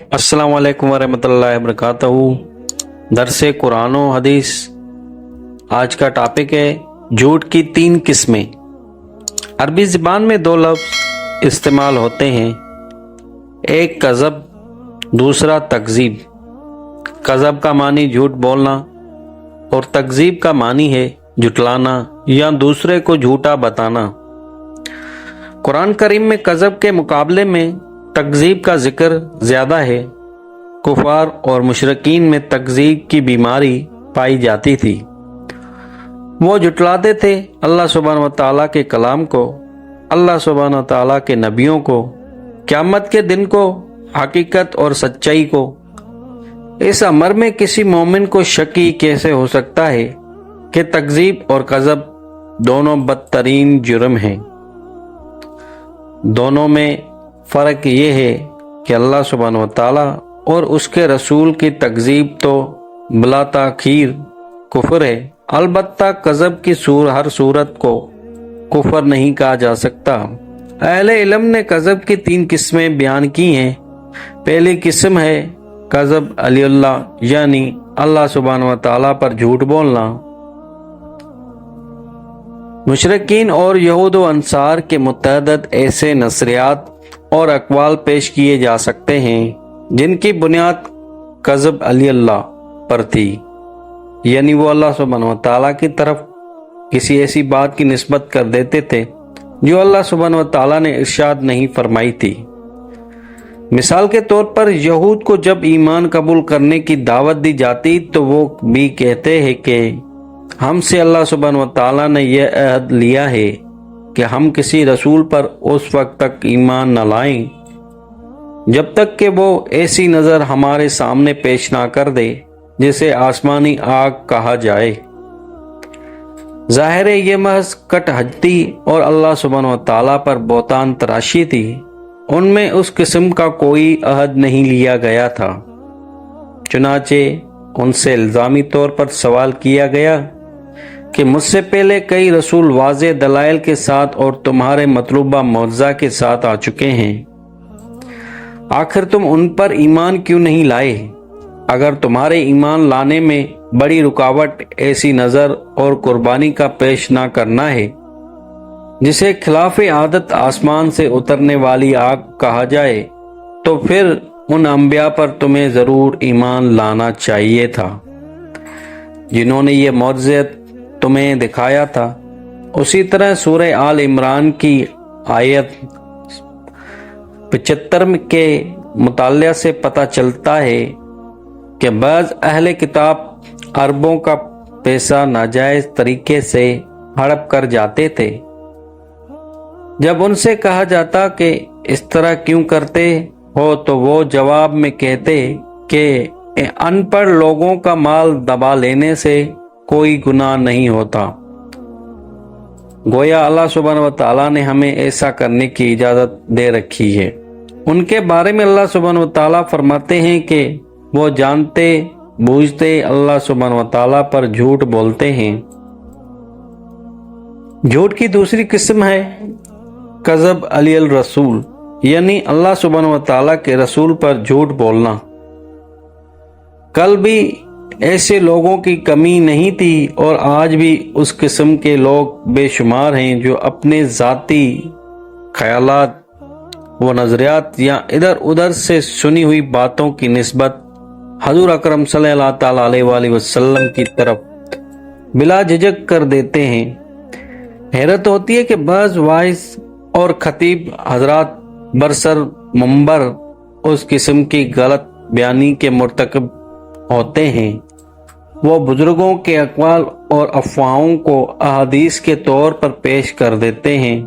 अस्सलाम वालेकुम वरहमतुल्लाहि वबरकातुहू। दरस कुरान व हदीस। आज का टॉपिक है झूठ की 3 किस्में। अरबी ज़बान में 2 लफ्ज़ इस्तेमाल होते हैं, एक कज़ब, दूसरा तकज़ीब। कज़ब का मानी झूठ बोलना और तकज़ीब का मानी है झुटलाना या दूसरे को झूठा बताना। कुरान करीम में कज़ब के मुकाबले में तकज़ीब का जिक्र ज़्यादा है। कुफार और मुशरिकीन में तकज़ीब की बीमारी पाई जाती थी। वो झुटलाते थे अल्लाह सुब्हानहू व तआला के कलाम को, अल्लाह सुब्हानहू व तआला के नबियों को, क़यामत के दिन को, हकीकत और सच्चाई को। इस अमर में किसी मोमिन को शक ही कैसे हो सकता है कि तकज़ीब और कज़ब दोनों बदतरीन जुर्म हैं। दोनों में फ़र्क ये है कि अल्लाह सुब्हानहू व तआला और उसके रसूल की तकज़ीब तो बिला ताख़ीर कुफ्र है। अलबत्ता कज़ब की हर सूरत को कुफ्र नहीं कहा जा सकता। अहले इल्म ने कज़ब की 3 किस्में बयान की हैं। पहली किस्म है कज़ब अल्लाह, यानी अल्लाह सुब्हानहू व तआला पर झूठ बोलना। मुशरिकीन और यहूद व अंसार के मुतअद्दिद ऐसे नज़रियात और अक़वाल पेश किए जा सकते हैं जिनकी बुनियाद कज़ब अल्लाह पर थी, यानी वो अल्लाह सुब्हानहू व तआला की तरफ किसी ऐसी बात की निस्बत कर देते थे जो अल्लाह सुब्हानहू व तआला ने इरशाद नहीं फरमाई थी। मिसाल के तौर पर यहूद को जब ईमान कबूल करने की दावत दी जाती तो वो भी कहते हैं कि हमसे अल्लाह सुब्हानहू व तआला ने यह अहद लिया है कि हम किसी रसूल पर उस वक्त तक ईमान न लाएं जब तक कि वो ऐसी नज़र हमारे सामने पेश ना कर दे जिसे आसमानी आग कहा जाए। ज़ाहिर है ये महज कटहज्ती और अल्लाह सुब्हानहू व तआला पर बहतान तराशी थी। उनमें उस किस्म का कोई अहद नहीं लिया गया था। चुनाचे उनसे इल्ज़ामी तौर पर सवाल किया गया कि मुझसे पहले कई रसूल वाज़े दलाइल के साथ और तुम्हारे मतलूबा मौज़ा के साथ आ चुके हैं, आखिर तुम उन पर ईमान क्यों नहीं लाए? अगर तुम्हारे ईमान लाने में बड़ी रुकावट ऐसी नज़र और कुर्बानी का पेश ना करना है जिसे खिलाफ आदत आसमान से उतरने वाली आग कहा जाए, तो फिर उन अंबिया पर तुम्हें ज़रूर ईमान लाना चाहिए था जिन्होंने ये मौज़ज़त तुम्हें दिखाया था। उसी तरह सूरह आल इमरान की आयत 75 के मुताले से पता चलता है कि बाज़ अहले किताब अरबों का पैसा नाजायज़ तरीके से हड़प कर जाते थे। जब उनसे कहा जाता कि इस तरह क्यों करते हो तो वो जवाब में कहते कि अनपढ़ लोगों का माल दबा लेने से कोई गुनाह नहीं होता। गोया अल्लाह सुब्हानहू व तआला ने हमें ऐसा करने की इजाज़त दे रखी है। उनके बारे में अल्लाह सुब्हानहू व तआला फरमाते हैं कि वो जानते बूझते अल्लाह सुब्हानहू व तआला पर झूठ बोलते हैं। झूठ की दूसरी किस्म है कज़ब अल रसूल, यानी अल्लाह सुब्हानहू व तआला के रसूल पर झूठ बोलना। कल भी ऐसे लोगों की कमी नहीं थी और आज भी उस किस्म के लोग बेशुमार हैं जो अपने ज़ाती ख्यालात व नज़रियात या इधर उधर से सुनी हुई बातों की निस्बत हज़ूर अकरम सल्लल्लाहु अलैहि वसल्लम की तरफ बिला झिझक कर देते हैं। हैरत होती है कि बाज़ वाइस और खतीब हजरात बरसर मंबर उस किस्म की गलत बयानी के मुर्तकब होते हैं। वो बुजुर्गों के अक़वाल और अफ़वाहों को अहादीस के तौर पर पेश कर देते हैं।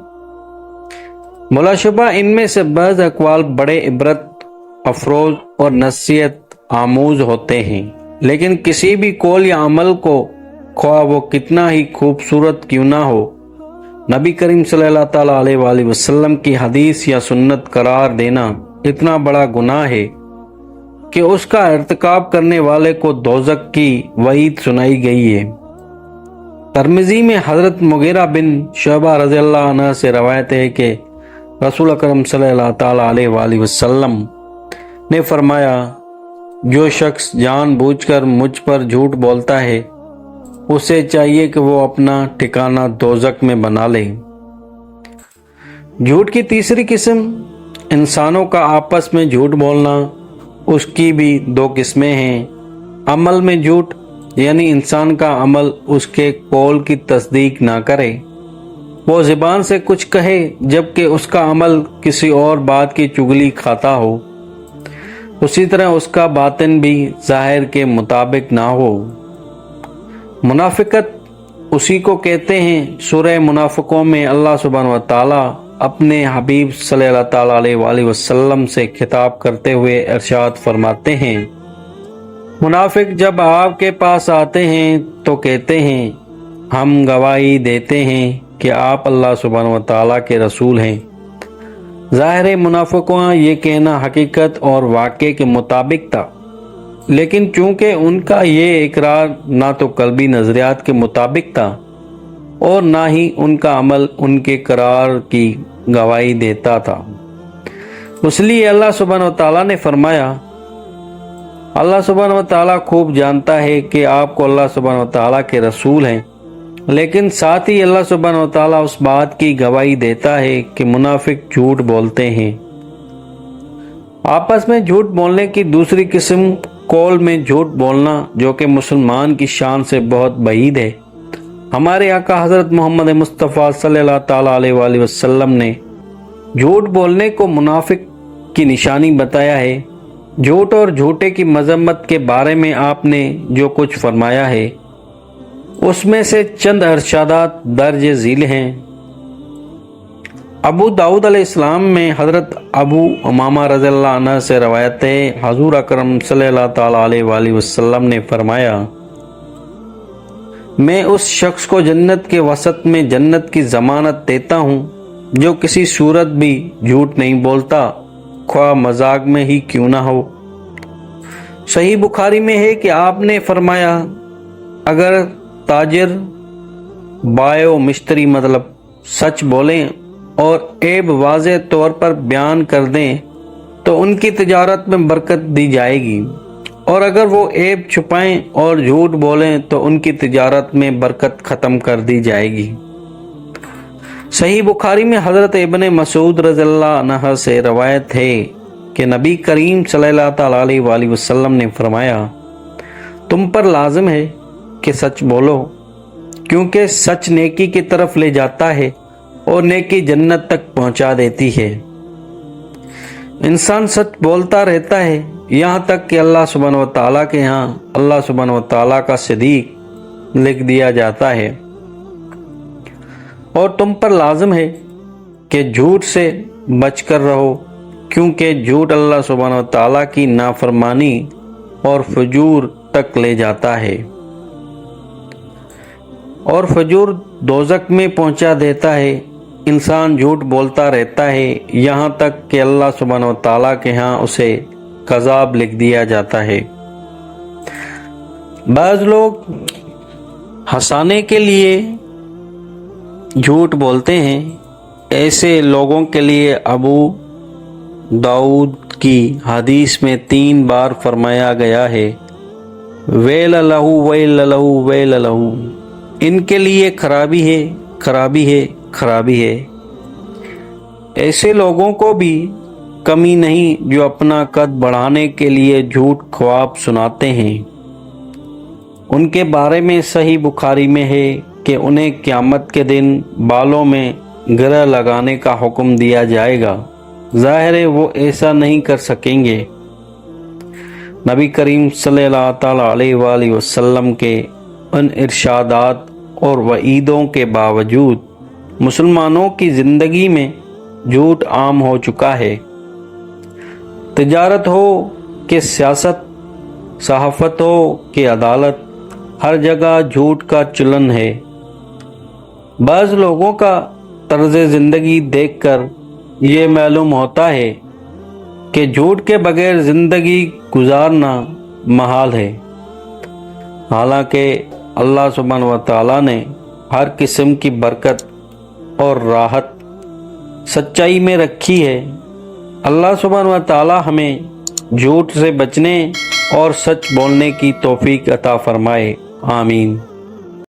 मुलाशुबा इनमें से बाज़ अक़वाल बड़े इबरत अफरोज़ और नसीहत आमूज होते हैं, लेकिन किसी भी कौल या अमल को ख्वाह वो कितना ही खूबसूरत क्यों ना हो, नबी करीम सल्लल्लाहु अलैहि वसल्लम की हदीस या सुन्नत करार देना इतना बड़ा गुनाह है कि उसका इर्तिकाब करने वाले को दोज़ख की वईद सुनाई गई है। तिरमिज़ी में हज़रत मुगीरा बिन शुअबा रज़ियल्लाहु अन्हु से रवायत है कि रसूल अकरम सल्लल्लाहु अलैहि वसल्लम نے فرمایا، جو شخص جان بوجھ کر مجھ پر جھوٹ بولتا ہے اسے چاہیے کہ وہ اپنا ٹھکانہ دوزخ میں بنا لے۔ جھوٹ کی تیسری قسم انسانوں کا آپس میں جھوٹ بولنا۔ اس کی بھی دو قسمیں ہیں۔ عمل میں جھوٹ، یعنی انسان کا عمل اس کے قول کی تصدیق نہ کرے، وہ زبان سے کچھ کہے جبکہ اس کا عمل کسی اور بات کی چگلی کھاتا ہو، اسی طرح اس کا باطن بھی ظاہر کے مطابق نہ ہو۔ منافقت اسی کو کہتے ہیں۔ سورہ منافقوں میں اللہ سبحانہ و تعالی اپنے حبیب صلی اللہ تعالیٰ علیہ وآلہ وسلم سے خطاب کرتے ہوئے ارشاد فرماتے ہیں، منافق جب آپ کے پاس آتے ہیں تو کہتے ہیں، ہم گواہی دیتے ہیں کہ آپ اللہ سبحانہ و تعالیٰ کے رسول ہیں۔ ظاہر منافقوں یہ کہنا حقیقت اور واقعے کے مطابق تھا، لیکن چونکہ ان کا یہ اقرار نہ تو قلبی نظریات کے مطابق تھا اور نہ ہی ان کا عمل ان کے اقرار کی گواہی دیتا تھا، اس لیے اللہ سبحانہ و تعالیٰ نے فرمایا، اللہ سبحانہ و تعالیٰ خوب جانتا ہے کہ آپ کو اللہ سبحانہ و تعالیٰ کے رسول ہیں، لیکن ساتھ ہی اللہ سبحانہ و تعالیٰ اس بات کی گواہی دیتا ہے کہ منافق جھوٹ بولتے ہیں۔ آپس میں جھوٹ بولنے کی دوسری قسم قول میں جھوٹ بولنا، جو کہ مسلمان کی شان سے بہت بعید ہے۔ ہمارے آقا حضرت محمد مصطفیٰ صلی اللہ تعالیٰ علیہ وآلہ وسلم نے جھوٹ بولنے کو منافق کی نشانی بتایا ہے۔ جھوٹ اور جھوٹے کی مذمت کے بارے میں آپ نے جو کچھ فرمایا ہے اس میں سے چند ارشادات درج ذیل ہیں۔ ابو داؤد علیہ السلام میں حضرت ابو امامہ رضی اللہ عنہ سے روایت ہے، حضور اکرم صلی اللہ تعالیٰ علیہ وآلہ وسلم نے فرمایا، میں اس شخص کو جنت کے وسط میں جنت کی ضمانت دیتا ہوں جو کسی صورت بھی جھوٹ نہیں بولتا، خواہ مذاق میں ہی کیوں نہ ہو۔ صحیح بخاری میں ہے کہ آپ نے فرمایا، اگر تاجر بائع و مشتری سچ بولیں اور عیب واضح طور پر بیان کر دیں تو ان کی تجارت میں برکت دی جائے گی، اور اگر وہ عیب چھپائیں اور جھوٹ بولیں تو ان کی تجارت میں برکت ختم کر دی جائے گی۔ صحیح بخاری میں حضرت ابن مسعود رضی اللہ عنہ سے روایت ہے کہ نبی کریم صلی اللہ تعالیٰ علیہ وآلہ وسلم نے فرمایا، تم پر لازم ہے کہ سچ بولو، کیونکہ سچ نیکی کی طرف لے جاتا ہے اور نیکی جنت تک پہنچا دیتی ہے۔ انسان سچ بولتا رہتا ہے یہاں تک کہ اللہ سبحانہ و تعالیٰ کے ہاں اللہ سبحانہ و تعالیٰ کا صدیق لکھ دیا جاتا ہے، اور تم پر لازم ہے کہ جھوٹ سے بچ کر رہو، کیونکہ جھوٹ اللہ سبحانہ و تعالیٰ کی نافرمانی اور فجور تک لے جاتا ہے، اور فجور دوزخ میں پہنچا دیتا ہے۔ انسان جھوٹ بولتا رہتا ہے یہاں تک کہ اللہ سبحانہ و تعالیٰ کے ہاں اسے کذاب لکھ دیا جاتا ہے۔ بعض لوگ ہنسانے کے لیے جھوٹ بولتے ہیں۔ ایسے لوگوں کے لیے ابو داؤد کی حدیث میں 3 بار فرمایا گیا ہے، ویل لہو ویل لہو ویل لہو، ان کے لیے خرابی ہے، خرابی ہے، خرابی ہے۔ ایسے لوگوں کو بھی کمی نہیں جو اپنا قد بڑھانے کے لیے جھوٹ خواب سناتے ہیں۔ ان کے بارے میں صحیح بخاری میں ہے کہ انہیں قیامت کے دن بالوں میں گرہ لگانے کا حکم دیا جائے گا۔ ظاہر ہے وہ ایسا نہیں کر سکیں گے۔ نبی کریم صلی اللہ تعالیٰ علیہ وآلہ وسلم کے ان ارشادات اور وعیدوں کے باوجود مسلمانوں کی زندگی میں جھوٹ عام ہو چکا ہے۔ تجارت ہو کہ سیاست، صحافت ہو کہ عدالت، ہر جگہ جھوٹ کا چلن ہے۔ بعض لوگوں کا طرز زندگی دیکھ کر یہ معلوم ہوتا ہے کہ جھوٹ کے بغیر زندگی گزارنا محال ہے، حالانکہ اللہ سبحانہ و تعالیٰ نے ہر قسم کی برکت اور راحت سچائی میں رکھی ہے۔ اللہ سبحانہ و تعالیٰ ہمیں جھوٹ سے بچنے اور سچ بولنے کی توفیق عطا فرمائے، آمین۔